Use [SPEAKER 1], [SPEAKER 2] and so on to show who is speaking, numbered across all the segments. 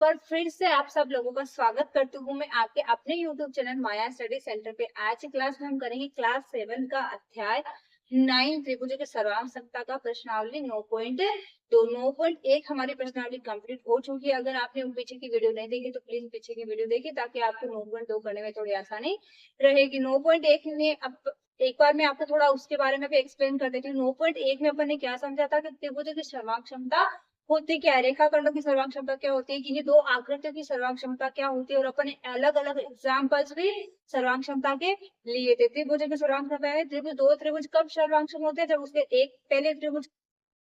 [SPEAKER 1] पर फिर से आप सब लोगों का स्वागत करती हूँ मैं आपके अपने YouTube चैनल माया स्टडी सेंटर पे। आज की क्लास में हम करेंगे क्लास 7 का अध्याय 9 त्रिभुजों के सर्वांग समता का प्रश्नावली 9.2। 9.1 हमारी प्रश्नावली कंप्लीट हो चुकी है। अगर आपने पीछे की वीडियो नहीं देखी तो प्लीज पीछे की वीडियो देखिए ताकि आपको 9.2 करने में थोड़ी आसानी रहेगी। 9.1 में अब एक बार मैं आपको थोड़ा उसके बारे में भी एक्सप्लेन कर देती हूँ। 9.1 में अपन ने क्या समझा था कि त्रिभुजों की सर्वांग क्षमता होती क्या है, रेखाखंडों की सर्वांग क्षमता क्या होती है, कि ये दो आकृतियों की सर्वांग क्षमता क्या होती है, और अपन ने अलग अलग एग्जाम्पल्स भी सर्वांग क्षमता के लिए थे। त्रिभुज की सर्वांग क्षमता है, त्रिभुज दो त्रिभुज कब सर्वांग होते हैं, जब उसके एक पहले त्रिभुज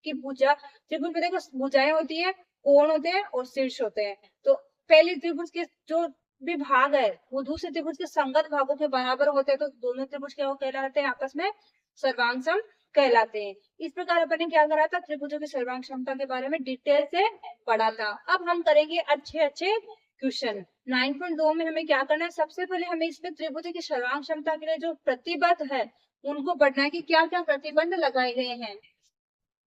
[SPEAKER 1] की भुजा, त्रिभुज में देखो भुजाएं होती है, कोण होते हैं और शीर्ष होते हैं। तो पहले त्रिभुज के जो भी भाग है वो दूसरे त्रिभुज के संगत भागों के बराबर होते हैं, तो दोनों त्रिभुज क्या कहलाते हैं, आपस में सर्वांग कहलाते हैं। इस प्रकार अपन ने क्या करा था, त्रिभुजों की सर्वांग क्षमता के बारे में डिटेल से पढ़ा था। अब हम करेंगे अच्छे अच्छे क्वेश्चन। 9.2 में हमें क्या करना है, सबसे पहले हमें इसमें त्रिभुज की सर्वांग क्षमता के लिए जो प्रतिबंध है उनको पढ़ना है कि क्या क्या प्रतिबंध लगाए गए हैं।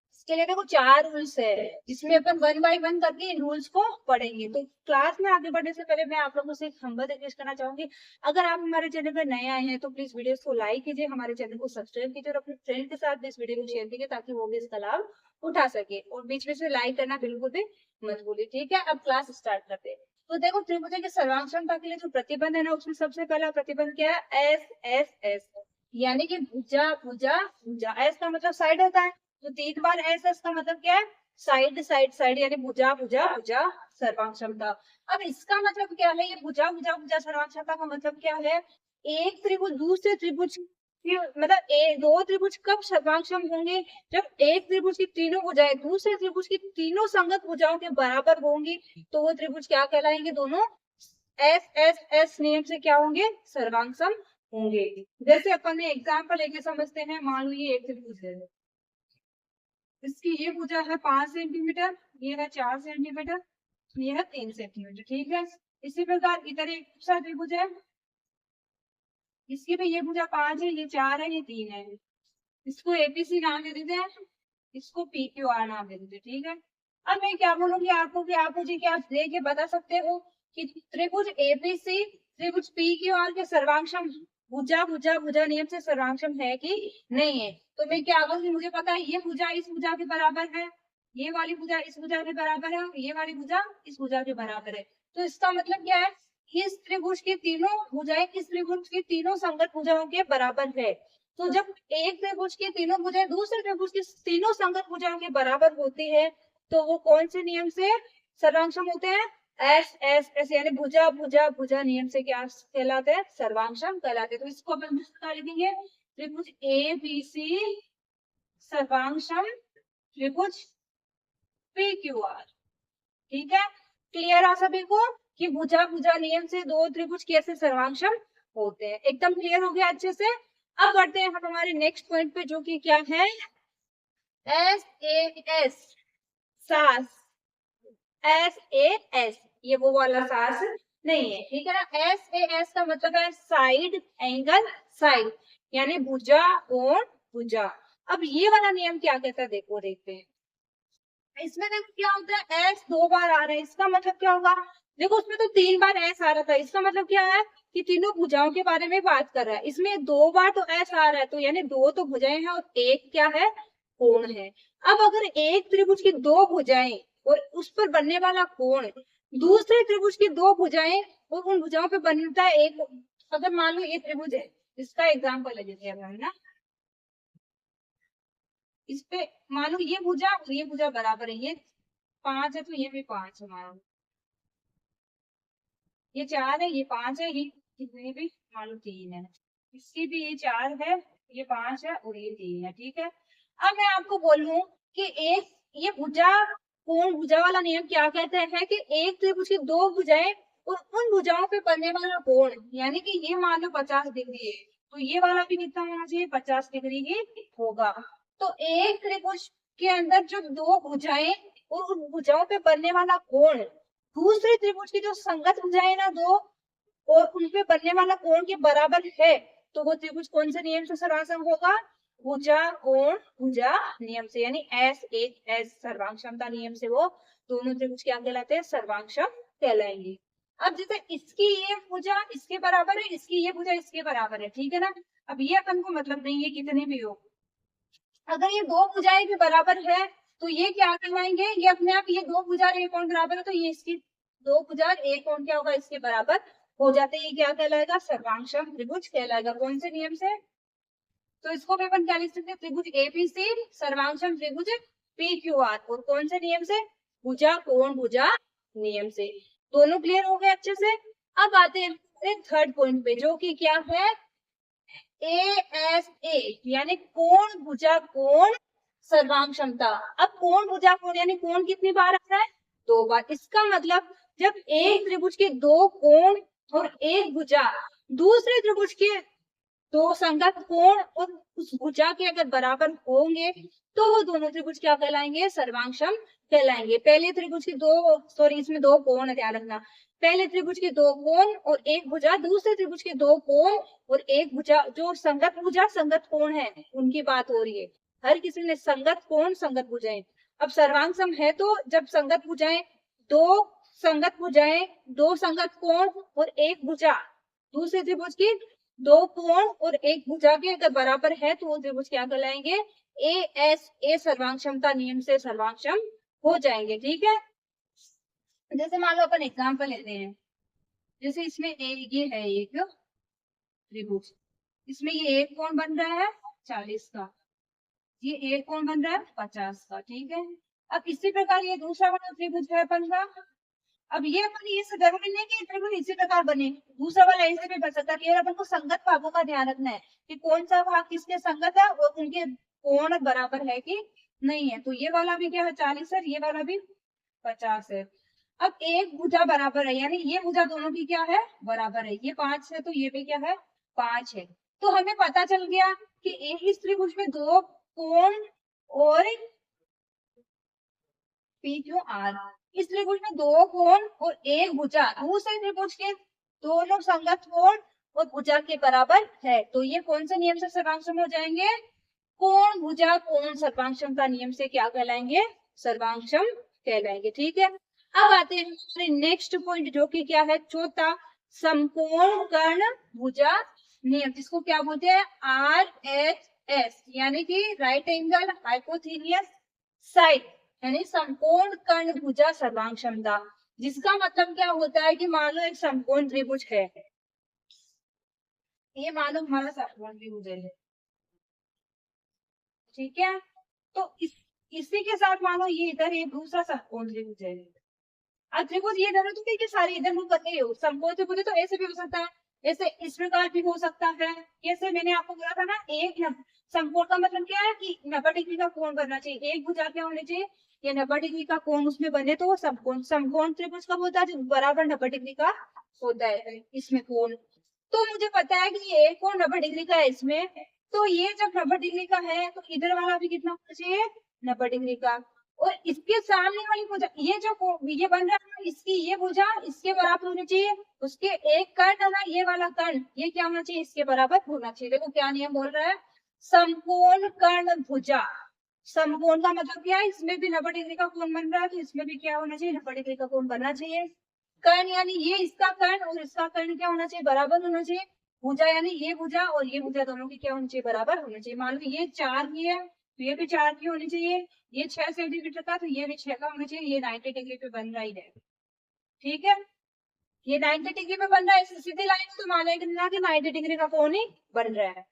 [SPEAKER 1] इसके लिए देखो 4 रूल्स है, जिसमें अपन 1 बाय 1 करके इन रूल्स को पढ़ेंगे। तो क्लास में आगे बढ़ने से पहले मैं आप लोगों से एक हम्बल रिक्वेस्ट करना चाहूंगी, अगर आप हमारे चैनल पर नए आए हैं तो प्लीज वीडियो को लाइक कीजिए, हमारे चैनल को सब्सक्राइब कीजिए और अपने फ्रेंड के साथ इस वीडियो को शेयर कीजिए ताकि वो भी इसका लाभ उठा सके। और बीच में से लाइक करना बिल्कुल भी मत भूलिए, ठीक है। अब क्लास स्टार्ट करते हैं। तो देखो त्रिभुज के सर्वांग क्षमता के लिए जो प्रतिबंध है ना, उसमें सबसे पहला प्रतिबंध क्या है, एस एस एस, यानी कि भुजा भुजा भुजा। एस का मतलब साइड होता है, तो 3 बार एस एस का मतलब क्या है, साइड साइड साइड, यानी भुजा भुजा भुजा सर्वांग क्षमता। अब इसका मतलब क्या है, ये भुजा भुजा भुजा सर्वांग क्षमता का मतलब क्या है, एक त्रिभुज दूसरे त्रिभुज मतलब दो त्रिभुज कब सर्वांगक्षम होंगे, जब एक त्रिभुज की तीनों भुजाएं दूसरे त्रिभुज की तीनों संगत भुजाओं के बराबर होंगी, तो वो त्रिभुज क्या कहलाएंगे, दोनों एस एस एस नियम से क्या होंगे, सर्वांगक्षम होंगे। जैसे अपन ने एग्जाम्पल लेके समझते हैं, मान लो ये एक त्रिभुज है, इसकी ये भुजा है 5 सेंटीमीटर, ये है 4 सेंटीमीटर, ये है 3 सेंटीमीटर, ठीक है। इसी प्रकार इधर एक दूसरा त्रिभुज है, इसकी भी ये भुजा 5 है, ये 4 है, ये 3 है। इसको एबीसी नाम दे देते हैं, इसको पी क्यू आर नाम दे देते हैं, ठीक है। अब मैं क्या बोलूंगी आपको कि आप मुझे क्या दे के बता सकते हो कि त्रिभुज एबीसी त्रिभुज पी क्यू आर के सर्वांगक्षम भुजा भुजा भुजा नियम से सर्वांगक्षम है कि नहीं है। तो मैं क्या बोलूंगी, मुझे पता है ये भुजा इस भुजा के बराबर है, ये वाली भुजा इस भुजा के बराबर है, ये वाली भुजा इस भुजा के बराबर है। तो इसका मतलब क्या है, इस त्रिभुज की तीनों भुजाएं इस त्रिभुज की तीनों संगत भुजाओं के बराबर है। तो जब एक त्रिभुज की तीनों भुजाएं दूसरे त्रिभुज की तीनों संगत भुजाओं के बराबर होती है, तो वो कौन से नियम से सर्वांगक्षम होते हैं, एस एस एस, यानी भुजा भुजा भुजा नियम से क्या कहलाते हैं, सर्वांगक्षम कहलाते हैं। तो इसको अपन लिखेंगे, त्रिभुज ए बी सी सर्वांगक्षम त्रिभुज पी क्यू आर, ठीक है। क्लियर है सभी को कि भुजा भुजा नियम से दो त्रिभुज कैसे सर्वांगक्षम होते हैं, एकदम क्लियर हो गया अच्छे से। अब बढ़ते हैं हम हमारे नेक्स्ट पॉइंट पे, जो कि क्या है, एस ए एस, सास, एस ए एस, ये वो वाला सास नहीं है, ठीक है ना। एस ए एस का मतलब है साइड एंगल साइड, यानी भुजा कोण भुजा। अब ये वाला नियम क्या कहता है, देखो देखते हैं। इसमें देखो क्या होता है, एस 2 बार आ रहा है, इसका मतलब क्या होगा, देखो उसमें तो 3 बार एस आ रहा था, इसका मतलब क्या है कि तीनों भुजाओं के बारे में बात कर रहा है। इसमें 2 बार तो एस आ रहा है, तो यानी 2 तो भुजाएं हैं और एक क्या है, कोण है। अब अगर एक त्रिभुज की 2 भुजाएं और उस पर बनने वाला कोण दूसरे त्रिभुज की 2 भुजाएं और उन भुजाओं पे बनता है एक, अगर मान लो ये त्रिभुज है, इसका एग्जाम्पल लेते हैं ना, इस पे मान लो ये भुजा और ये भुजा बराबर है, ये 5 है तो ये भी 5 है, मान लो ये 4 है, ये 5 है, ये भी मान लो 3 है, इसकी भी ये 4 है, ये 5 है और ये 3 है, ठीक है। अब मैं आपको बोलूं कि एक ये भुजा कोण भुजा वाला नियम क्या कहता है कि एक त्रिभुज की 2 भुजाएं और उन भुजाओं पे बनने वाला कोण, यानी कि ये मान लो 50 डिग्री है, तो ये वाला भी कितना होना चाहिए, 50 डिग्री ही होगा। तो एक त्रिभुज के अंदर जो 2 भुजाएं और उन भुजाओं पे बनने वाला कोण दूसरे त्रिभुज की जो संगत भुजाएं ना 2 और उनपे बनने वाला कोण के बराबर है, तो वो त्रिभुज कौन से नियम से सर्वांगक्षम होगा, भुजा कोण भुजा नियम से, यानी एस एच एस सर्वांग क्षमता नियम से वो दोनों त्रिभुज क्या कहलाते हैं, सर्वांगक्षम कहलाएंगे। अब जैसे इसकी ये भुजा इसके बराबर है, इसकी ये भुजा इसके बराबर है, ठीक है ना। अब ये अपन को मतलब नहीं है कितनी भी हो, अगर ये दो भुजाएं भी बराबर है तो ये क्या कहलाएंगे, ये अपने आप ये दो भुजा एक कोण बराबर है तो ये इसकी दो भुजा एक कोण क्या होगा, इसके बराबर हो जाते हैं। ये क्या कहलाएगा, सर्वांगसम त्रिभुज कहलाएगा। कौन से नियम से, तो इसको भी अपन क्या लिख सकते हैं, त्रिभुज एबीसी सर्वांगसम त्रिभुज पी क्यू आर। और कौन से नियम से, भुजा कोण भुजा नियम से। दोनों क्लियर हो गए अच्छे से। अब आते हैं थर्ड पॉइंट पे, जो कि क्या है, ASA यानी कोण भुजा कोण सर्वांग क्षमता। अब कोण भुजा कोण यानी कोण कितनी बार आता है, दो बार। इसका मतलब जब एक त्रिभुज के दो कोण और एक भुजा दूसरे त्रिभुज के दो संगत कोण और उस भुजा के अगर बराबर होंगे तो वो दोनों त्रिभुज क्या कहलाएंगे, सर्वांगसम कहलाएंगे। पहले त्रिभुज के दो, सॉरी इसमें दो कोण है, ध्यान रखना, पहले त्रिभुज के दो कोण और एक भुजा, दूसरे त्रिभुज के दो कोण और एक भुजा, जो संगत भुजा संगत कोण है उनकी बात हो रही है। हर किसी ने संगत कोण संगत भुजाएं। अब सर्वांगसम है तो जब संगत भुजाएं, दो संगत भुजाएं, दो संगत कोण और एक भुजा दूसरे त्रिभुज की दो कोण और एक भुजा के अगर बराबर है तो वो त्रिभुज क्या कहलाएंगे, ASA सर्वांग क्षमता नियम से सर्वांगसम हो जाएंगे। ठीक है, जैसे मान लो अपन एग्जाम्पल लेते हैं, जैसे इसमें ये है एक त्रिभुज, इसमें ये एक कोण बन रहा है 40 का, ये एक कोण बन रहा है 50 का, ठीक है। अब इसी प्रकार ये दूसरा वाला त्रिभुज है अपन का। अब ये अपन ये जरूरी नहीं कि त्रिभुज इसी प्रकार बने, दूसरा वाला ऐसे भी बन सकता है। केवल अपन को संगत भागों का ध्यान रखना है कि कौन सा भाग किसके संगत है और उनके कोण बराबर है कि नहीं है। तो ये वाला भी क्या है 40 है, ये वाला भी 50 है। अब एक भुजा बराबर है, यानी ये भुजा दोनों की क्या है, बराबर है। ये 5 है तो ये भी क्या है 5 है। तो हमें पता चल गया कि इस त्रिभुज में दो कोण और पी क्यू आर, इस त्रिभुज में दो कोण और एक भुजा दूसरे त्रिभुज के दोनों संगत कोण और भुजा के बराबर है। तो ये कौन से नियम से सर्वांगसम हो जाएंगे, कोण भुजा कोण सर्वांगसमता नियम से क्या कहलाएंगे, सर्वांगसम कहलाएंगे। ठीक है, अब आते हैं हमारे नेक्स्ट पॉइंट, जो कि क्या है चौथा, समकोण कर्ण भुजा नियम, जिसको क्या बोलते हैं RHS, यानी कि राइट एंगल हाइपोथेनियस साइड, यानी समकोण कर्ण भुजा सर्वांग क्षमता। जिसका मतलब क्या होता है कि मान लो एक समकोण त्रिभुज है, ये मान लो हमारा समकोण त्रिभुज है, ठीक है। तो इसी के साथ मानो ये इधर एक दूसरा समकोण त्रिभुज है। अब त्रिभुज ये दोनों तो कि सारे इधर मुंह करके हो, समकोण त्रिभुज तो ऐसे भी हो सकता है, ऐसे इस प्रकार भी हो सकता है। जैसे मैंने आपको बोला था ना, एक समकोण का मतलब क्या है कि 90 डिग्री का कोण बनना चाहिए, एक भुजा क्या होनी चाहिए, ये 90 डिग्री का कोण उसमें बने तो वो समकोण। समकोण त्रिभुज कब होता है, जो बराबर 90 डिग्री का होता है इसमें कोण। तो मुझे पता है कि ये एक कोण 90 डिग्री का है इसमें, तो ये जब 90 डिग्री का है तो इधर वाला भी कितना होना चाहिए, 90 डिग्री का। और इसके सामने वाली भुजा, ये जो ये बन रहा है, इसकी ये भुजा इसके बराबर होनी चाहिए, उसके एक कर्ण है ना, ये वाला कर्ण ये क्या होना चाहिए, इसके बराबर होना चाहिए। देखो क्या नियम बोल रहा है, समकोण कर्ण भुजा। समकोण का मतलब क्या है, इसमें भी 90 डिग्री का कोण बन रहा है तो इसमें भी क्या होना चाहिए, 90 डिग्री का कोण बनना चाहिए। कर्ण यानी ये इसका कर्ण और इसका कर्ण क्या होना चाहिए, बराबर होना चाहिए। भुजा यानी ये भुजा और ये भुजा दोनों की क्या होनी चाहिए, बराबर होना चाहिए। मान लो ये 4 की है तो ये भी 4 की होनी चाहिए, ये 6 सेंटीमीटर का तो ये भी 6 का होना चाहिए। ये 90 डिग्री पे बन रहा ही है, ठीक है, ये 90 डिग्री पे बन रहा है, सीधी लाइन तो मान लेना कि 90 डिग्री का कोण ही बन रहा है।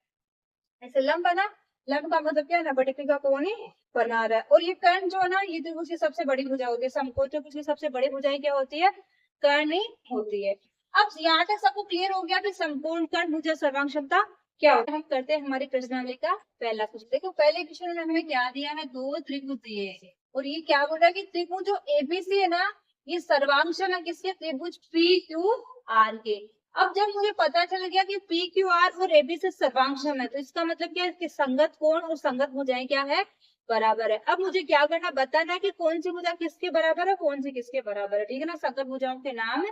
[SPEAKER 1] ऐसे लंब बना, लंब का मतलब क्या है, 90 डिग्री का कोण ही बना रहा है। और ये कर्ण जो है ना, ये त्रिभुज की सबसे बड़ी भुजा होती है, समकोण त्रिभुज की सबसे बड़ी भुजाएं क्या होती है, कर्ण ही होती है। अब यहाँ तक सबको क्लियर हो गया कि समकोण कर्ण भुजा सर्वांग क्षमता क्या होता है। हम करते हैं हमारी प्रश्नावली का पहला क्वेश्चन। देखो पहले क्वेश्चन में हमें क्या दिया है, दो त्रिभुज दिए हैं और ये क्या बोल रहा है कि त्रिभुज जो एबीसी है ना, ये सर्वांगसम है किसके, त्रिभुज पी क्यू आर के। अब जब मुझे पता चल गया कि पी क्यू आर और एबीसी सर्वांगसम है, तो इसका मतलब क्या है कि संगत कोण और संगत भुजाएं क्या है, बराबर है। अब मुझे क्या करना, बताना है कि कौन सी भुजा किसके बराबर है, कौन सी किसके बराबर है, ठीक है ना। संगत भुजाओं के नाम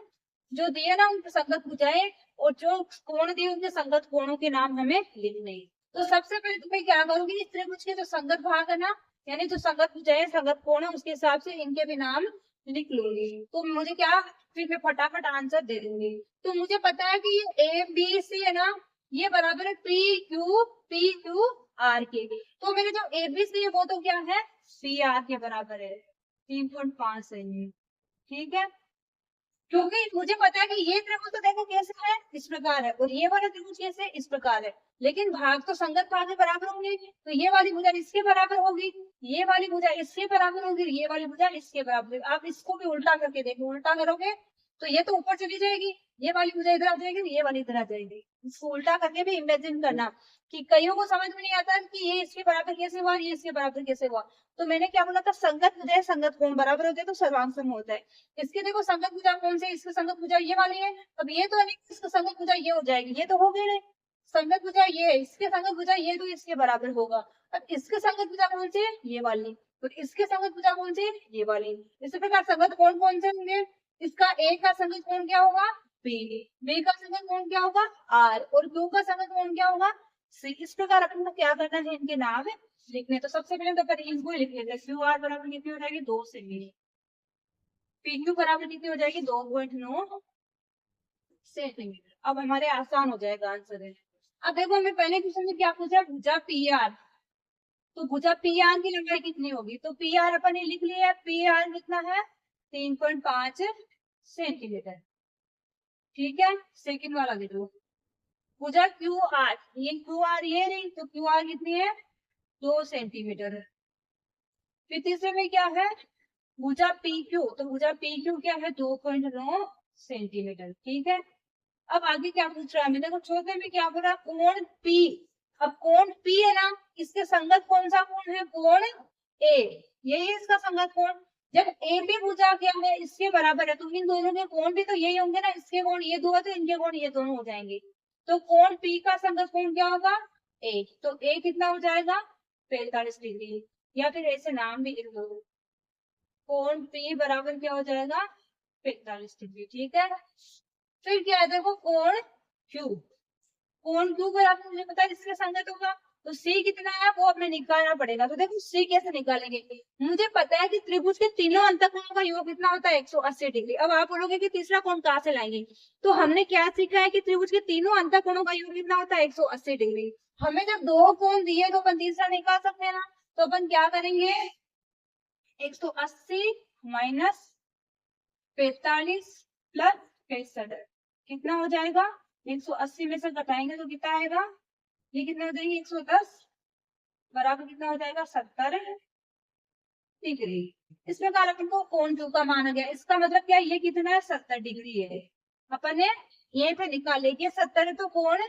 [SPEAKER 1] जो दिए ना उनके संगत भुजाएं, और जो कोण दिए उनके संगत कोणों के नाम हमें लिखने हैं। तो सबसे पहले तो मैं क्या करूंगी, इस त्रिभुज के जो संगत भाग है ना, यानी जो संगत भुजाएं संगत कोण है उसके हिसाब से इनके भी नाम लिख लूंगी। तो मुझे क्या, फिर मैं फटाफट आंसर दे दूंगी। तो मुझे पता है कि ये ए बी सी है ना, ये बराबर है पी क्यू आर के। तो मेरे जो ए बी सी है वो तो क्या है, सी आर के बराबर है। 3.5 है ये, ठीक है। क्योंकि मुझे पता है कि ये त्रिभुज तो देखो कैसे है, इस प्रकार है, और ये वाला त्रिभुज कैसे है, इस प्रकार है। लेकिन भाग तो संगत भाग के बराबर होंगे, तो ये वाली भुजा इसके बराबर होगी, ये वाली भुजा इसके बराबर होगी, ये वाली भुजा इसके बराबर होगी। आप इसको भी उल्टा करके देखो, उल्टा करोगे तो ये तो ऊपर चली जाएगी, ये वाली भुजा इधर आ जाएगी, ये वाली इधर आ जाएगी। इसको उल्टा करके भी इमेजिन करना, कि कईयों को समझ में नहीं आता कि ये इसके बराबर कैसे हुआ, ये इसके बराबर कैसे हुआ। तो मैंने क्या बोला था, संगत भुजा संगत कोण बराबर होते हैं तो सर्वांग होता है। इसके देखो संगत भुजा कौन सी, इसकी संगत भुजा ये वाली है। अब ये तो नहीं, इसकी संगत भुजा ये हो जाएगी, ये तो हो गई नहीं। संगत भुजा ये है, इसके संगत भुजा ये तो इसके बराबर होगा। अब इसके संगत भुजा कौन सी है, ये वाली। तो इसके संगत भुजा कौन सी है, ये वाली। इसी प्रकार संगत कोण कौन से होंगे, इसका ए का संगत कोण क्या होगा, बी। बी का संगत कोण क्या होगा, आर। और क्यू का संगत कोण क्या होगा, सी। इस प्रकार अपन को क्या करना है, इनके नाम लिखने। तो सबसे पहले तो पहले इनको ही लिख लेते हैं। क्यू आर बराबर कितनी हो जाएगी, 2 सेमी। पी क्यू बराबर कितनी हो जाएगी, 2.9 सेंटीमीटर। अब हमारे आसान हो जाएगा आंसर है। अब देखो हमें पहले क्वेश्चन में क्या पूछा, भुजा पी आर। तो भुजा पी आर की लंबाई कितनी होगी, तो पी आर अपन ने लिख लिया है। पी आर कितना है, 3.5 सेंटीमीटर, ठीक है। सेकंड वाला देखो, भुजा क्यू आर, ये क्यू आर ये नहीं, तो क्यू आर कितनी है, 2 सेंटीमीटर। फिर तीसरे में क्या है, भुजा पी क्यू, तो भुजा पी क्यू क्या है, 2.9 सेंटीमीटर, ठीक है। अब आगे क्या पूछ रहा है, देखो चौथे में क्या बोला, कोण पी। अब कोण पी है ना, इसके संगत कौन सा कोण है, कोण ए, यही है इसका संगत कोण। जब ए बी भुजा क्या है, इसके बराबर है, तो इन दोनों के कोण भी तो यही होंगे ना। इसके कोण ये दो है तो इनके कोण ये दोनों हो जाएंगे। तो कोण पी का संगत कोण क्या होगा, ए। तो ए कितना हो जाएगा, 45 डिग्री। या फिर ऐसे नाम भी लिख दो, कोण पी बराबर क्या हो जाएगा, 45 डिग्री, ठीक है। फिर क्या है, देखो कोण क्यू। कोण क्यू बराबर मुझे पता है इसके संगत होगा, तो सी कितना है वो हमें निकालना पड़ेगा। तो देखो सी कैसे निकालेंगे, मुझे पता है कि त्रिभुज के तीनों अंतःकोणों का योग कितना होता है, 180 डिग्री। अब आप बोलोगे कि तीसरा कोण कहाँ से लाएंगे, तो हमने क्या सीखा है कि त्रिभुज के तीनों अंतःकोणों का योग कितना होता है, 180 डिग्री। हमें जब दो कोण दिए तो अपन तीसरा निकाल सकते हैं ना। तो अपन क्या करेंगे, 180 माइनस 45 प्लस 65 कितना हो जाएगा, 180 में से घटाएंगे तो कितना आएगा, ये कितना हो जाएगी, 110 बराबर कितना हो जाएगा, 70 डिग्री। इस प्रकार अपन को कोण क्यू का माना गया। इसका मतलब क्या है, ये कितना है, 70 डिग्री है। अपन ने ये पे निकाले कि 70 है, तो कोण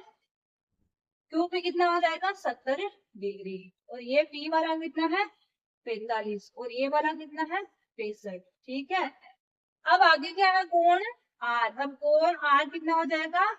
[SPEAKER 1] क्यू पे कितना हो जाएगा, 70 डिग्री। और ये पी वाला कितना है, 45, और ये वाला कितना है, 65, ठीक है। अब आगे क्या है, कोण आर। अब कोण आर कितना हो जाएगा,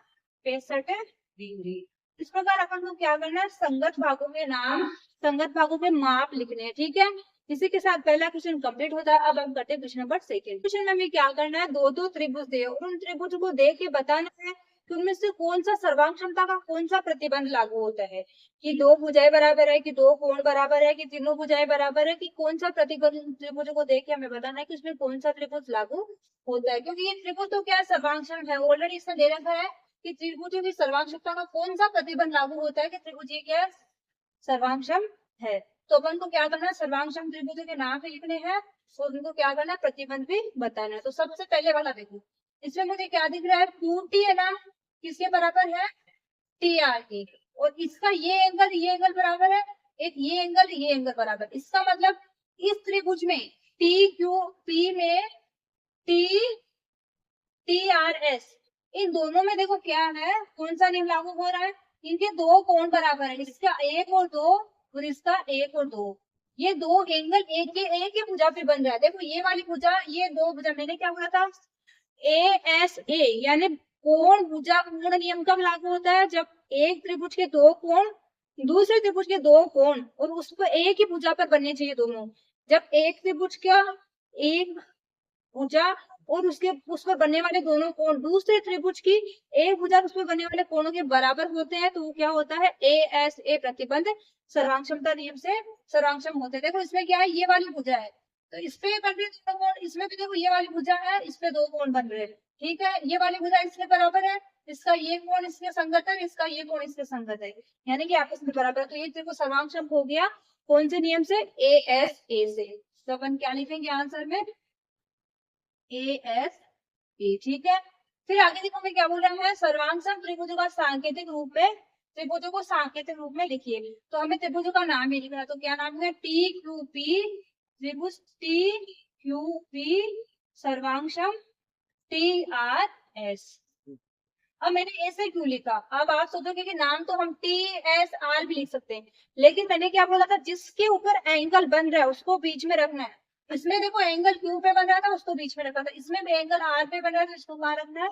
[SPEAKER 1] 65 डिग्री। इस प्रकार अपन को क्या करना है, संगत भागों के नाम, संगत भागों के माप लिखने हैं, ठीक है। इसी के साथ पहला क्वेश्चन कंप्लीट होता है। अब हम करते हैं क्वेश्चन नंबर सेकंड। क्वेश्चन में हमें क्या करना है, दो दो त्रिभुज दे और उन त्रिभुज को देख के बताना है कि उनमें से कौन सा सर्वांग क्षमता का कौन सा प्रतिबंध लागू होता है, कि दो भुजाएं बराबर है, कि दो कोण बराबर है, कि तीनों भुजाएं बराबर है, कि कौन सा प्रतिबंध त्रिभुज को देख के हमें बताना है कि उसमें कौन सा त्रिभुज लागू होता है। क्योंकि ये त्रिभुज तो क्या सर्वांग है, ऑलरेडी इसमें दे रखा है कि त्रिभुजों की सर्वांग क्षमता का कौन सा प्रतिबंध लागू होता है कि त्रिभुज ये क्या सर्वांगक्षम है। तो अपन को क्या करना है, सर्वांगक्षम त्रिभुजों के नाम भी लिखने हैं और उनको क्या करना है, प्रतिबंध भी बताना है। तो सबसे पहले वाला देखो, इसमें मुझे क्या दिख रहा है, 2t है ना, किसके बराबर है, टी आर की। और इसका ये एंगल बराबर है, एक ये एंगल बराबर। इसका मतलब इस त्रिभुज में टी क्यू पी में टी टी आर एस, इन दोनों में देखो क्या है, कौन सा नियम लागू हो रहा है, इनके दो कोण बराबर है, इसका 1 और 2 और इसका 1 और 2। ये दो एंगल एक ही भुजा पे बन रहा है। देखो ये वाली भुजा, ये दो भुजा, मैंने क्या बोला था, ए एस ए, यानी कोण भुजा कोण नियम कब लागू होता है, जब एक त्रिभुज के दो कोण दूसरे त्रिभुज के दो कोण और उसको एक ही भुजा पर बनने चाहिए दोनों। जब एक त्रिभुज का एक भुजा और उसके उस पर बनने वाले दोनों कोण दूसरे त्रिभुज की एक भुजा उस पर बनने वाले कोणों के बराबर होते हैं, तो वो क्या होता है, ए एस ए प्रतिबंध सर्वांग क्षमता नियम से सर्वांग क्षम होते हैं। देखो इसमें क्या है, ये वाली भुजा है, तो इस पे बन रहे हैं दो कोण, इसमें भी देखो ये वाली भुजा है, इस पे दो कोण बन रहे हैं, ठीक है। ये वाली भुजा इसके बराबर है, इसका ये कोण इसके संगत है, इसका ये कोण इसके संगत है, यानी कि आपस में बराबर है। तो ये देखो सर्वांग हो गया कौन से नियम से, ए एस ए से। तो अपन क्या लिखेंगे आंसर में, ए एस ए, ठीक है। फिर आगे देखो मैं क्या बोल रहा है, सर्वांग त्रिभुजों का सांकेतिक रूप में, त्रिभुजों को सांकेतिक रूप में लिखिए। तो हमें त्रिभुजों का नाम ही लिखना है, तो क्या नाम है, टी क्यू पी, त्रिभुज टी क्यू पी सर्वांशम टी आर एस। अब मैंने ऐसे क्यों लिखा, अब आप सोचोगे कि नाम तो हम टी एस आर भी लिख सकते हैं, लेकिन मैंने क्या बोला था, जिसके ऊपर एंगल बन रहा है उसको बीच में रखना है। इसमें देखो एंगल क्यू पे बन रहा था, उसको बीच में रखा था, इसमें भी एंगल आर पे बन रहा था, इसको कहाँ रखना है,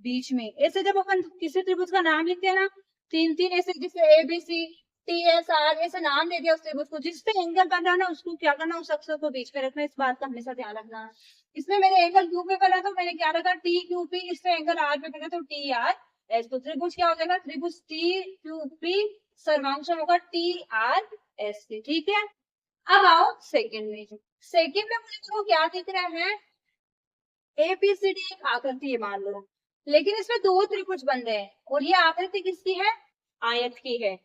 [SPEAKER 1] बीच में। ऐसे जब अपन किसी त्रिभुज का नाम लिखते हैं ना, तीन तीन ऐसे, जैसे A B C T S R, ऐसे नाम दे दिया उस त्रिभुज को, जिस पे एंगल बन रहा है ना उसको क्या करना, उस अक्षर को बीच में रखना है, इस बात का हमेशा ध्यान रखना है। इसमें मेरे एंगल क्यू पे बना, तो मैंने क्या रखा, टी क्यू पी, इस पे एंगल आर पे बना, तो टी आर एस। तो त्रिभुज क्या हो जाएगा, त्रिभुज टी क्यू पी सर्वांशम होगा टी आर एस से, ठीक है। अब आओ सेकंड में, सेकंड में मुझे देखो क्या दिख रहा है, एबीसीडी एक आकृति है मान लो, लेकिन इसमें दो त्रिभुज बन रहे हैं, और ये आकृति किसकी है, आयत की है।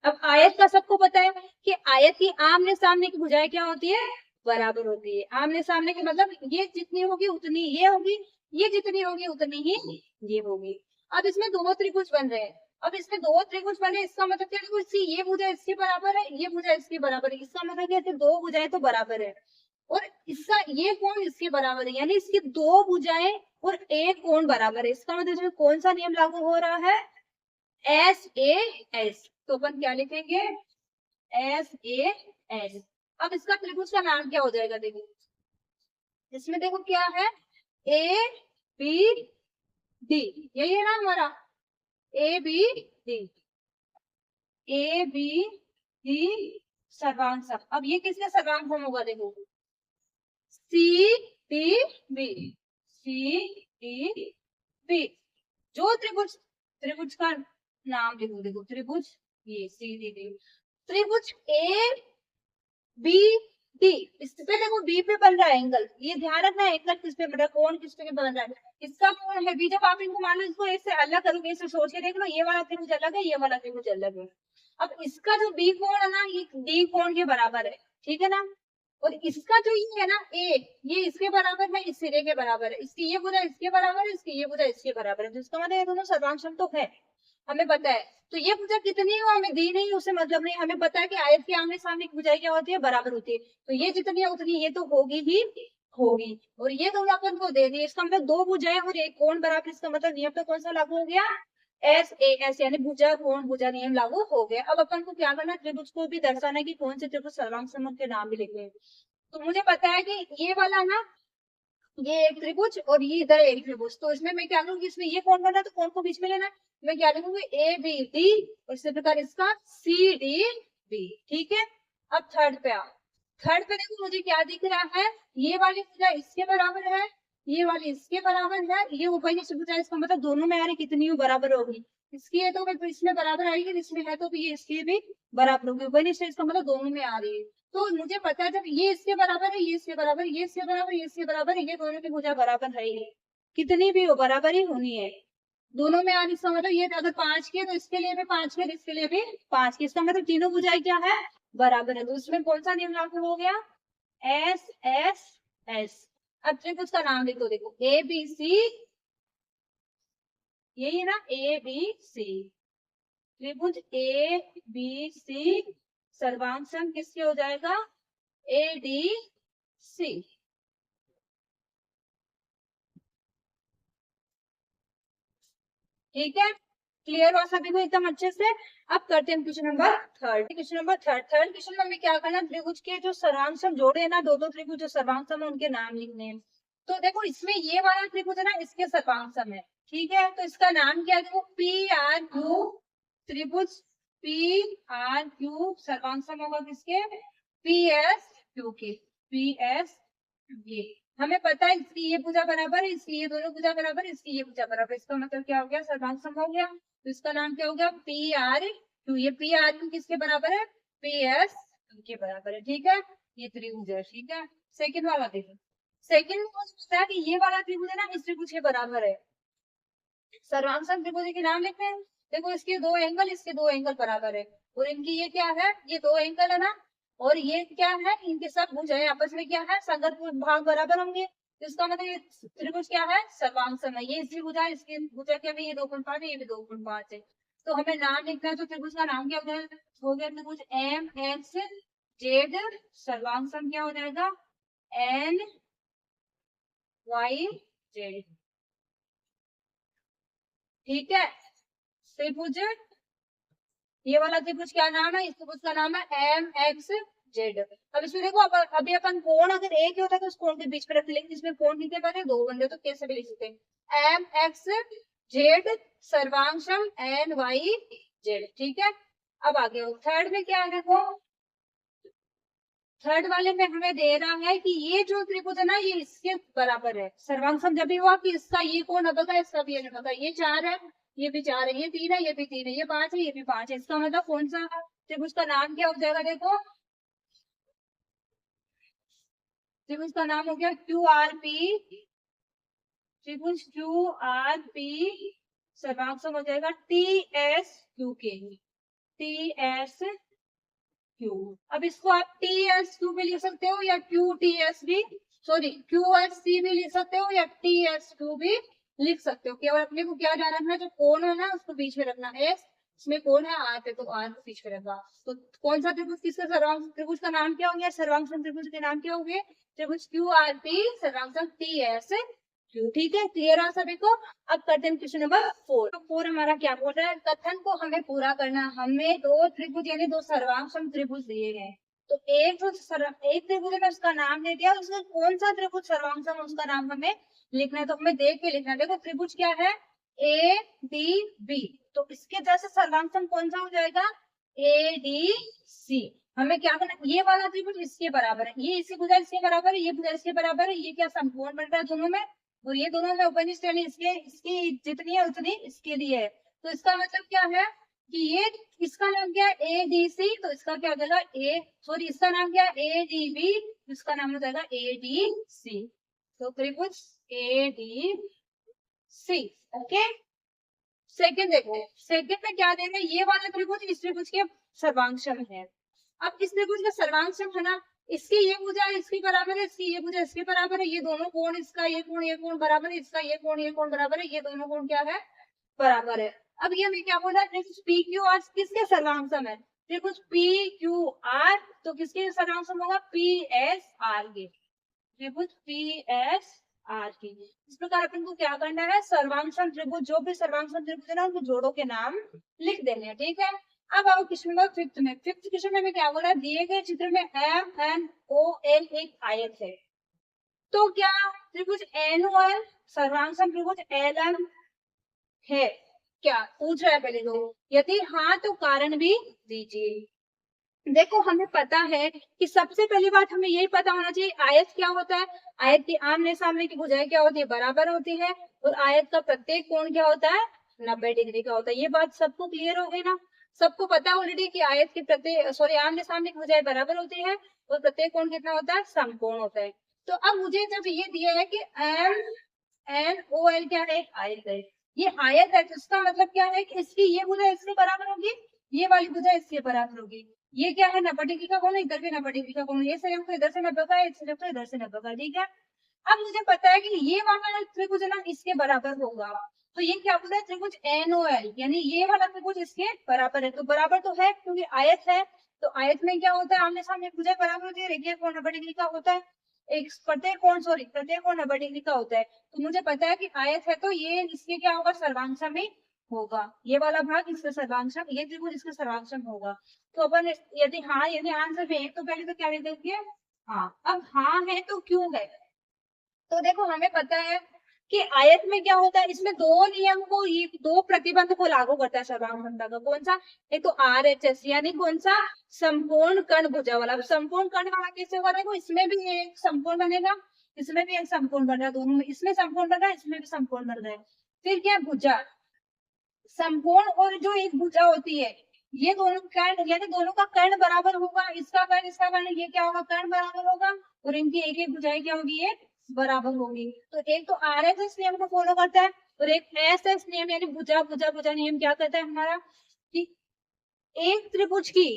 [SPEAKER 1] अब आयत का सबको पता है कि आयत की आमने सामने की भुजाएं क्या होती है, बराबर होती है। आमने सामने के मतलब ये जितनी होगी उतनी ये होगी, ये जितनी होगी उतनी ही ये होगी। अब इसमें दो त्रिभुज बन रहे हैं, अब इसमें दो त्रिभुज बने, इसका मतलब क्या, देखो इसकी ये भुजा इसके बराबर है, ये भुजा इसके बराबर है, इसका मतलब क्या है, दो भुजाएं तो बराबर है, और इसका ये कोण इसके बराबर है, यानी इसकी दो भुजाएं और एक कोण बराबर है। इसका मतलब इसमें कौन सा नियम लागू हो रहा है, एस ए एस। तो अपन क्या लिखेंगे, एस ए एस। अब इसका त्रिभुज का नाम क्या हो जाएगा, देखो इसमें देखो क्या है, ए बी डी, यही है ना हमारा, A B D, A B D सर्वांग सम। अब ये किसका सर्वांग सम होगा, देखो C D B, C D B. जो त्रिभुज, त्रिभुज का नाम लिखो, देखो त्रिभुज ये सी डी डी, त्रिभुज ए बी डी, इस पे देखो बी पे बन रहा है एंगल, ये ध्यान रखना है एंगल किस पे बन रहा है, कोण किस पे बन रहा है, इसका कोण है बी। जब आप इनको मान लो, इसको ऐसे अलग करोगे, ऐसे सोच के देख लो, ये वाला त्रिभुज अलग है, ये वाला त्रिभुज अलग है। अब इसका जो बी कोण है ना, ये डी कोण के बराबर है, ठीक है ना। और इसका जो ये है ना ए, ये इसके बराबर है, इस सिरे के बराबर है, इसकी ये भुजा इसके बराबर है, इसकी ये भुजा इसके बराबर है, तो इसका मतलब ये दोनों सर्वांग तो है, हमें पता है। तो ये भुजा कितनी है हमें दी नहीं, उसे मतलब नहीं, हमें पता है कि आयत के आमने सामने की भुजाएं क्या होती है, बराबर होती है। तो ये जितनी है उतनी ये तो होगी ही होगी, और ये दोनों अपन को दे दिए, इसका मतलब दो भुजाएं और एक कोण बराबर, इसका मतलब नियम पे कौन सा लागू हो गया, एस ए एस, यानी भुजा कोण भुजा नियम लागू हो गया। अब अपन को क्या करना, त्रिभुज को भी दर्शाना है कि कौन से त्रिभुज सर्वांग समूह के नाम भी लिखे। तो मुझे पता है कि ये वाला ना, ये एक त्रिभुज और ये इधर एक त्रिभुज, तो इसमें मैं क्या करूंगी, इसमें ये कोण बना तो कोण को बीच में लेना है, मैं क्या लिखूंगी, ए बी डी, और इसी प्रकार इसका सी डी बी, ठीक है। अब थर्ड पे आओ, थर्ड पे देखो मुझे क्या दिख रहा है, ये वाली भुजा इसके बराबर है, ये वाली इसके बराबर है, ये ऊपर नीचे भुजा, इसका मतलब दोनों में आ रही कितनी बराबर होगी, इसकी है तो इसमें बराबर आएगी, इसमें है तो ये इसकी भी बराबर होगी, ऊपर नीचे, इसका मतलब दोनों में आ रही है। तो मुझे पता है जब ये इसके बराबर है, ये इसके बराबर, ये इसके बराबर, ये इसके बराबर है, ये दोनों की भुजा बराबर है ही, कितनी भी हो बराबर ही होनी है, दोनों में आने का मतलब ये, अगर 5 की है तो इसके लिए भी 5 की है, इसके लिए भी 5 की, इसका मतलब तीनों भुजाएं क्या है, बराबर है। तो इसमें कौन सा नियम लागू हो गया, एस एस एस। अब त्रिभुज का नाम लिखो, देखो ए बी सी, यही है ना, ए बी सी, त्रिभुज ए बी सी सर्वांग सम किसके हो जाएगा, ए डी सी, ठीक है। क्लियर हुआ सभी को एकदम अच्छे से। अब करते हैं question number third, question number third, third question में हमें क्या करना, त्रिभुज के जो सर्वांग सम जोड़े हैं ना, दो दो त्रिभुज जो सर्वांग सम है उनके नाम लिखने हैं। तो देखो इसमें ये वाला त्रिभुज है ना, इसके सर्वांग सम है, ठीक है, तो इसका नाम क्या है, देखो पी आर क्यू, त्रिभुज पी आर क्यू सर्वांग सम होगा किसके, पी एस क्यू के, पी एस ये हमें पता है, इसकी ये भुजा बराबर है, इसकी ये दोनों भुजा बराबर है, इसकी ये भुजा बराबर है, इसका मतलब क्या हो गया, सर्वांग सम हो गया। तो इसका नाम क्या हो गया, पी आर क्यू, ये पी आर क्यू किसके बराबर है, पी एस क्यू के बराबर है, ठीक है, ये त्रिभुज है, ठीक है। सेकंड वाला देखो, सेकंड में मुझे पता है कि ये वाला त्रिभुज है ना इस त्रिभुज के बराबर है। सर्वांग त्रिभुज के नाम लिखते हैं। देखो इसके दो एंगल बराबर है, और इनकी ये क्या है, ये दो एंगल है ना, और ये क्या है, इनके सब भुजाएं आपस में क्या है, संगत भाग बराबर होंगे। तो इसका मतलब ये त्रिभुज क्या है, सर्वांग सम है। ये इसकी भुजा, इसकी भुजा क्या है, ये 2.5 है, ये भी 2.5 है। तो हमें नाम लिखना है, तो त्रिभुज का नाम क्या हो गया त्रिभुज एम एक्स जेड। सर्वांग सम क्या हो जाएगा, एन वाई जेड। ठीक है, त्रिभुज, ये वाला त्रिभुज क्या नाम है, इस त्रिभुज का नाम है एम एक्स जेड। अब इसमें देखो, अभी अपन कोण अगर एक ही होता है तो उस कोण के बीच में रख लेंगे, इसमें कोण लिखने पड़े दो बंदे तो कैसे भी लिख सकते हैं, एम एक्स जेड सर्वांशम एन वाई जेड। ठीक है, अब आगे थर्ड में क्या है, देखो थर्ड वाले में हमें दे रहा है कि ये जो त्रिभुज है ना ये इसके बराबर है। सर्वांग जब भी हुआ कि इसका ये कोण अब है, इसका भी अब है, ये 4 है, ये भी 4 है, ये 3 है, ये भी 3 है, ये 5 है, ये भी 5 है। इसका मतलब कौन सा त्रिभुज का नाम क्या हो जाएगा, देखो त्रिभुज का नाम हो गया क्यू आर पी, त्रिभुज क्यू आर पी सर्वांग हो जाएगा टी एस क्यू के, टी एस क्यू। अब इसको आप टी एस क्यू भी लिख सकते हो या क्यू टी एस भी, सॉरी क्यू एस सी भी लिख सकते हो या टी एस क्यू भी लिख सकते हो। केवल अपने को क्या ध्यान रखना है, जो कोण है ना उसको बीच में रखना है, इसमें कोण है आर पे, तो आर को बीच में रखा। तो कौन सा त्रिभुज, किसका सर्वांग त्रिभुज का नाम क्या हो गया, सर्वांग त्रिभुज के नाम क्या हो गए, त्रिभुज क्यू आर पी सर्वांग टी एस क्यू। ठीक है, क्लियर है सभी को। अब करते हैं क्वेश्चन नंबर 4। तो 4 हमारा क्या बोल रहा है, कथन को हमें पूरा करना, हमें दो त्रिभुज यानी दो सर्वांग त्रिभुज दिए गए। तो एक जो एक त्रिभुज है उसका नाम दे दिया, उसका कौन सा त्रिभुज सर्वांग उसका नाम हमें लिखना है, तो हमें देख के लिखना है। देखो त्रिभुज क्या है, ए डी बी, तो इसके जैसे सर्वांग कौन सा हो जाएगा, ए डी सी। हमें क्या करना, ये वाला त्रिभुज इसके बराबर है, ये इसकी भुजा इसके बराबर है, ये भुजा इसके बराबर है, ये क्या समकोण बन रहा है दोनों में, और ये दोनों में उपनिष्ठ यानी इसके इसकी जितनी है उतनी इसके लिए है। तो इसका मतलब क्या है कि ये, इसका नाम क्या है ए डी सी, तो इसका क्या हो जाएगा ए, सॉरी इसका नाम क्या है ए डी बी, इसका नाम हो जाएगा ए डी सी। तो त्रिभुज A D C. Okay, second देखो, सेकंड में क्या देना है, ये वाला त्रिभुज इस त्रिभुज के सर्वांग है। अब इस त्रिभुज का सर्वांग है ना, इसकी ये भुजा इसके बराबर है, इसकी ये भुजा इसके बराबर है, ये दोनों कोण, इसका ये कोण बराबर है, इसका ये कोण बराबर है, ये दोनों कोण क्या है, बराबर है। अब ये हमें क्या बोला, त्रिभुज पी क्यू आर किसके सर्वांग है, त्रिभुज पी क्यू आर, तो किसके सर्वांग होगा, पी एस आर के, त्रिभुज पी एस आर की। इस प्रकार अपन को क्या करना है, सर्वांग त्रिभुज, जो भी सर्वांग त्रिभुज है ना उनके जोड़ों के नाम लिख देने हैं। ठीक है, अब आओ क्वेश्चन नंबर फिफ्थ में। फिफ्थ क्वेश्चन में क्या बोला, दिए गए चित्र में एम एन ओ एल एक आयत है, तो क्या त्रिभुज एन ओ एल सर्वांग त्रिभुज एल एम है क्या, पूछ रहा है पहले तो, यदि हाँ तो कारण भी दीजिए। देखो हमें पता है कि सबसे पहली बात हमें यही पता होना चाहिए, आयत क्या होता है, आयत की आमने सामने की भुजाएं क्या होती है, बराबर होती है, और आयत का प्रत्येक कोण क्या होता है, 90 डिग्री का होता है। ये बात सबको क्लियर हो गई ना, सबको पता है ऑलरेडी कि आयत के प्रत्येक, सॉरी आमने सामने की भुजाएं बराबर होती है, और प्रत्येक कोण कितना होता है, समकोण होता है। तो अब मुझे जब ये दिया है कि एम एन ओ एल क्या है, आयत है, ये आयत है, तो इसका मतलब क्या है कि इसकी ये भुजा इसके बराबर होगी, ये वाली भुजा इसके बराबर होगी। ये क्या है, 90 डिग्री का कोण, इधर भी 90 डिग्री का कोण, ये सिर्फ तो इधर से 90 का है, सिर्फ तो इधर से 90 का। ठीक है, अब मुझे पता है कि ये वाला त्रिभुज ना इसके बराबर होगा, तो ये क्या बोला है, त्रिभुज एनओएल, यानी ये वाला त्रिभुज इसके बराबर है। तो बराबर तो है क्योंकि आयत है, तो आयत में क्या होता है, आमने सामने भुजा बराबर होती है, रेखीय कोण 90 डिग्री का होता है, एक प्रत्येक कोण 90 डिग्री का होता है। तो मुझे पता है कि आयत है, तो ये इसके क्या होगा, सर्वांग में होगा, ये वाला भाग इसका सर्वांग, ये त्रिभुज इसका सर्वांग होगा। तो अपन यदि हाँ, यदि आंसर में एक, तो पहले तो क्या लिख देंगे हाँ। अब हाँ है तो क्यों है, तो देखो हमें पता है कि आयत में क्या होता है, इसमें दो नियम को, ये दो प्रतिबंध को लागू करता है सर्वांग का। कौन सा, एक तो आर एच एस, यानी कौन सा, संपूर्ण कर्ण भुजा वाला। संपूर्ण कर्ण वाला कैसे होगा, देखो इसमें भी एक संपूर्ण बनेगा, इसमें भी एक संपूर्ण बन रहा है, दोनों में, इसमें संपूर्ण बन रहा है, इसमें भी संपूर्ण बन रहा है। फिर क्या भुजा, संपूर्ण और जो एक भुजा होती है, ये दोनों कर्ण यानी दोनों का कर्ण बराबर होगा, इसका कर्ण ये क्या होगा, कर्ण बराबर होगा, और इनकी एक एक भुजाएं क्या होगी, ये बराबर होगी। तो एक तो आरएचएस नियम को फॉलो करता है और एक एसएस नियम यानी भुजा भुजा भुजा नियम क्या कहता है हमारा, कि एक त्रिभुज की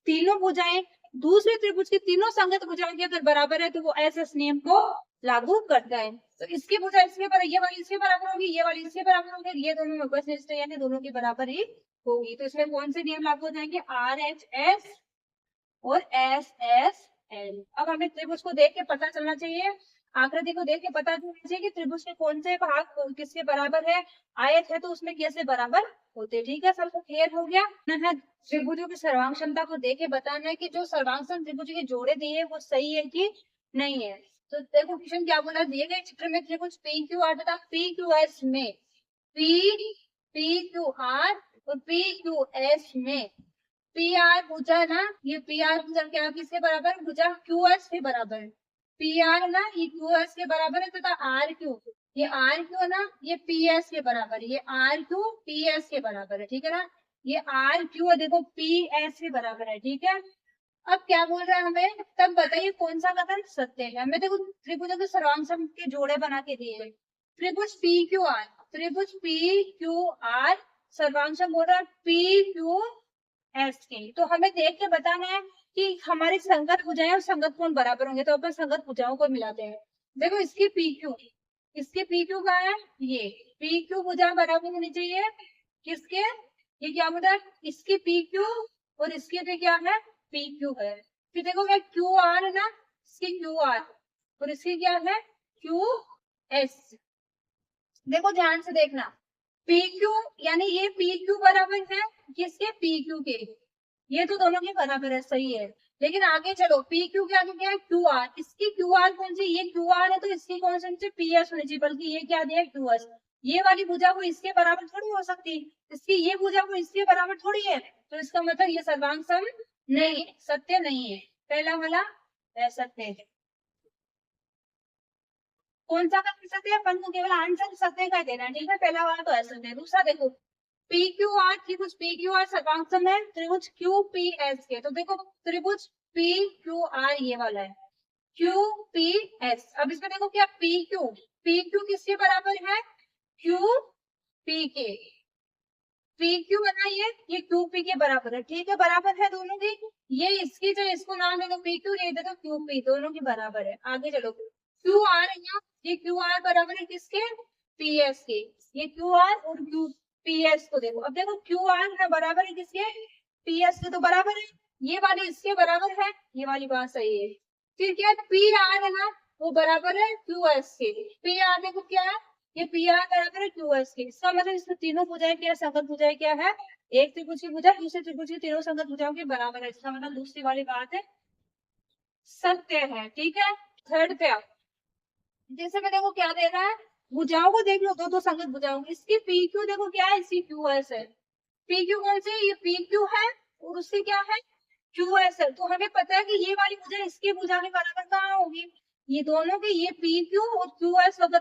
[SPEAKER 1] तीनों भुजाएं दूसरे त्रिभुज की तीनों संगत भुजाओं के अगर बराबर है तो वो एसएस नियम को लागू करता है। तो इसकी भुजा इसके बराबर, ये वाली इसके बराबर होगी, ये वाली इसके बराबर होगी, ये दोनों में बस यानी दोनों के बराबर ही होगी। तो इसमें कौन से नियम लागू हो जाएंगे, आर एच एस और एस एस एल। अब हमें त्रिभुज को देख के पता चलना चाहिए, आकृति को देख के पता चलना चाहिए कि त्रिभुज के कौन से भाग किसके बराबर है, आयत है तो उसमें कैसे बराबर होते। ठीक है, सबको क्लियर हो गया है। त्रिभुजों की सर्वांग क्षमता को देख के बताना है कि जो सर्वांग त्रिभुज के जोड़े दिए वो सही है कि नहीं है। तो देखो क्वेश्चन क्या बोला, दिए गए चित्र में त्रिभुज पी क्यू आर तथा पी क्यू एस में पी क्यू आर और पी क्यू एस में पी आर भुजा ना, ये पी आर भुजा क्या किसके बराबर, भुजा क्यू एस के बराबर है। पी आर ना ये क्यू एस के बराबर है तथा आर क्यू, ये आर क्यू ना ये पी एस के बराबर है, ये आर क्यू पी एस के बराबर है। ठीक है ना, ये आर क्यू देखो पी एस के बराबर है। ठीक है, अब क्या बोल रहा है हमें, तब बताइए कौन सा कथन सत्य है। हमें देखो त्रिभुजों के सर्वांग के जोड़े बना के दिए हैं, त्रिभुज पी क्यू आर, त्रिभुज पी क्यू आर सर्वांग बोल रहा है पी क्यू एस के। तो हमें देख के बताना है कि हमारी संगत भुजाएं और संगत कोण बराबर होंगे, तो अपन संगत भुजाओं को मिलाते हैं। देखो इसकी पी क्यू, इसके पी क्यू का है, ये पी क्यू भुजा बराबर होनी चाहिए किसके, ये क्या बोल रहा है, इसकी पी क्यू और इसके पे क्या है पी क्यू है। फिर देखो क्या क्यू आर है ना, इसकी क्यू आर और इसकी क्या है क्यू एस। देखो ध्यान से देखना, पी क्यू यानी ये पी क्यू बराबर है किसके, पी क्यू के, ये तो दोनों के बराबर है, सही है। लेकिन आगे चलो, पी क्यू के आगे क्या है क्यू आर, इसकी क्यू आर कौन सी, ये क्यू आर है तो इसकी कौन सी पी एस होनी चाहिए, बल्कि ये क्या दिया क्यू एस। ये वाली भुजा को इसके बराबर थोड़ी हो सकती, इसकी ये भुजा को इसके बराबर थोड़ी है, तो इसका मतलब ये सर्वांग सम नहीं है, सत्य नहीं है। पहला वाला सत्य है। कौन सा कर सकते हैं अपन को, केवल आंसर सत्य का देना, ठीक है, पहला वाला तो ऐसा है। दूसरा देखो पी क्यू आर, त्रिभुज पी क्यू आर सर्वांग है त्रिभुज क्यू पी एस के। तो देखो त्रिभुज पी क्यू आर ये वाला है क्यू पी एस। अब इसमें देखो क्या पी क्यू किसके बराबर है, क्यू पी के, पी क्यू बनाइए ये क्यू पी के बराबर है। ठीक है, बराबर है दोनों की, ये इसकी जो इसको नाम दे दो पी क्यू, ये दे दो क्यू पी, दोनों की बराबर है। आगे चलो क्यू आर है ना, ये क्यू आर बराबर है किसके, पी एस के, ये क्यू आर और क्यू पी एस को देखो। अब देखो क्यू आर है बराबर है किसके, पी एस के, तो बराबर है, ये वाली इसके बराबर है, ये वाली बात सही है। फिर क्या है पी आर है ना, वो बराबर है क्यू एस के, पी आर देखो क्या है, ये पी आर बराबर है क्यू एस के। इसका मतलब इसमें तीनों भुजाएं क्या, संगत भुजाएं क्या है, एक त्रिभुज की भुजा दूसरे त्रिभुज की तीनों संगत भुजाओं के बराबर है। इसका मतलब दूसरी वाली बात है सत्य है। ठीक है, थर्ड पे आओ, जैसे मैं देखो क्या दे रहा है, भुजाओं को देख लो, दो दो संगत भुजाओं, इसकी पी क्यू देखो क्या है, इसकी क्यू एस है। पी क्यू कौन सी, ये पी क्यू है और उससे क्या है क्यू एस है। तो हमें पता है कि ये वाली भुजा इसकी भुजा के बराबर कहाँ होगी, ये दोनों की, ये पी क्यू और क्यू एस अगर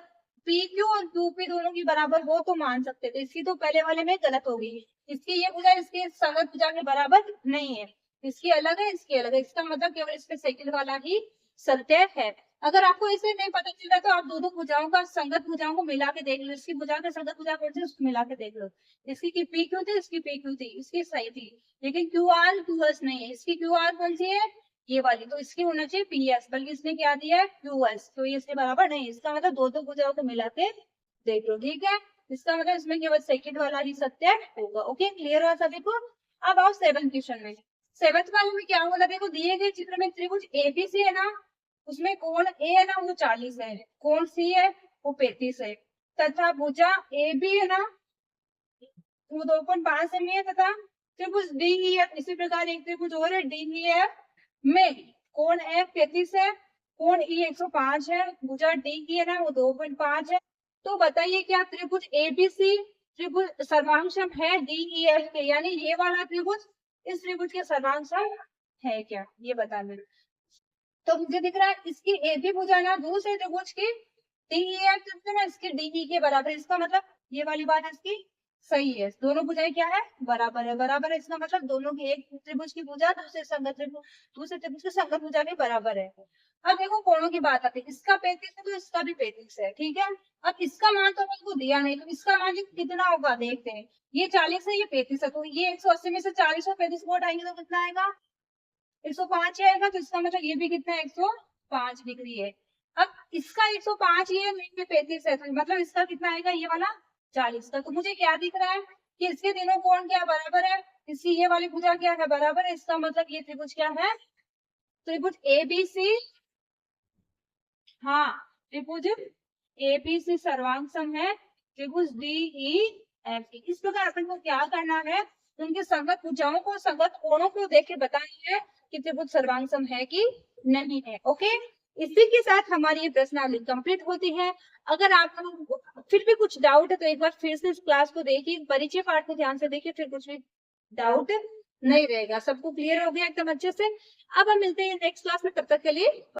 [SPEAKER 1] पी क्यू और क्यू पी दोनों की बराबर हो तो मान सकते थे, इसकी तो पहले वाले में गलत होगी, इसकी ये भुजा इसके संगत भुजा के बराबर नहीं है, इसकी अलग है इसकी अलग है। इसका मतलब केवल इसमें सेकंड वाला ही सत्य है। अगर आपको इसे नहीं पता चल रहा तो आप दो दो भुजाओं का संगत भुजाओं को मिला के देख लो, इसकी भुजा के संगत भुजा कौन सी उसको मिला के देख लो, इसकी की पी क्यू थी इसकी पी क्यू थी, इसकी सही थी, लेकिन क्यू आर क्यू एस नहीं है, इसकी क्यू आर कौन सी है ये वाली, तो इसकी होना चाहिए पी एस, बल्कि इसने क्या दिया है क्यू एस, तो ये इसके बराबर नहीं। इसका मतलब दो दो भुजाओं को मिला के देख लो। ठीक है, इसका मतलब इसमें केवल सेकंड वाला ही सत्य होगा। ओके, क्लियर हुआ सभी को। अब आओ सेवन क्वेश्चन में, सेवंथ वाले में क्या बोला, देखो दिए गए चित्र में त्रिभुज एबीसी है ना, उसमें कोण ए है ना वो 40 है, कोण सी है वो 35 है, तथा भुजा ए बी है ना वो 2.5 सेमी है, तथा त्रिभुज डी ई एफ, इसी प्रकार एक त्रिभुज और है डी ई एफ में कोण एफ 35 है, कोण ई 105 है, भुजा डी की है ना वो 2.5 है। तो बताइए क्या त्रिभुज एबीसी त्रिभुज सर्वांग है डी ई एफ के, यानी ये वाला त्रिभुज इस त्रिभुज के सर्वांग है क्या, ये बता दें। तो मुझे दिख रहा है इसकी ए बी भुजा ना दूसरे त्रिभुज की डी ई एफ ना इसके डी ई के बराबर, इसका मतलब ये वाली बात है इसकी सही है, दोनों भुजाएं क्या है, बराबर है। बराबर है इसका मतलब दोनों की, एक त्रिभुज की भुजा दूसरे त्रिभुज की संगत भुजा भी बराबर है। अब देखो कोणों की बात आती है, इसका 35 है तो इसका भी 35 है, ठीक है। अब इसका मान तो हमको दिया नहीं, तो इसका मान कितना होगा देखते हैं। ये 40 है, ये 35 है, तो ये 180 में से 40 और 35 को हटाएंगे तो कितना आएगा, 105 आएगा। तो इसका मतलब ये भी कितना है, 105 डिग्री है। अब इसका 105 ये में 35 है, तो मतलब इसका कितना आएगा, ये वाला 40 का। तो मुझे क्या दिख रहा है कि इसके तीनों कोण क्या बराबर है, इसकी ये वाली भुजा क्या है, बराबर है। इसका मतलब ये त्रिभुज क्या है, त्रिभुज एबीसी, हाँ त्रिभुज एबीसी सर्वांग सम है त्रिभुज डीईएफ। इस प्रकार अपन को क्या करना है, उनके संगत भुजाओं को, संगत कोणों को देख के बताना है कि त्रिभुज सर्वांग सम है कि नहीं है। ओके, इसी के साथ हमारी ये प्रश्नावली कंप्लीट होती है। अगर आपको फिर भी कुछ डाउट है तो एक बार फिर से इस क्लास को देखिए, परिचय पाठ को ध्यान से देखिए, फिर कुछ भी डाउट नहीं रहेगा। सबको क्लियर हो गया एकदम अच्छे से। अब हम मिलते हैं नेक्स्ट क्लास में, तब तक के लिए